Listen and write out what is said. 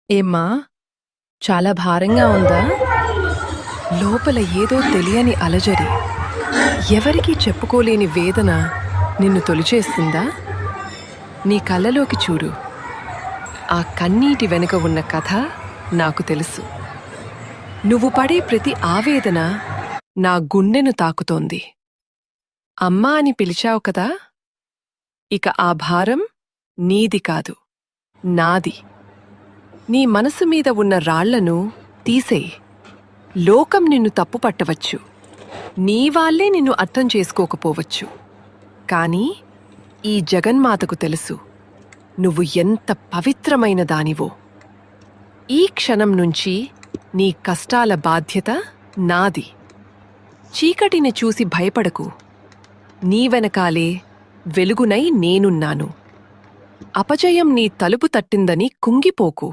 ఏమ్మా, చాలా భారంగా ఉందా? లోపల ఏదో తెలియని అలజడి, ఎవరికీ చెప్పుకోలేని వేదన నిన్ను తొలిచేస్తుందా? నీ కళ్ళలోకి చూడు. ఆ కన్నీటి వెనుక ఉన్న కథ నాకు తెలుసు. నువ్వు పడే ప్రతి ఆవేదన నా గుండెను తాకుతోంది. అమ్మా అని పిలిచావు కదా? ఇక ఆ భారం నీది కాదు, నాది. నీ మనసు మీద ఉన్న రాళ్లను తీసేయ్. లోకం నిన్ను తప్పుపట్టవచ్చు, నీవాళ్లే నిన్ను అర్థం చేసుకోకపోవచ్చు. కానీ ఈ జగన్మాతకు తెలుసు నువ్వు ఎంత పవిత్రమైన దానివో. ఈ క్షణం నుంచి నీ కష్టాల బాధ్యత నాది. చీకటిని చూసి భయపడకు, నీ వెనకాలే వెలుగునై నేనున్నాను. అపజయం నీ తలుపు తట్టిందని కుంగిపోకు.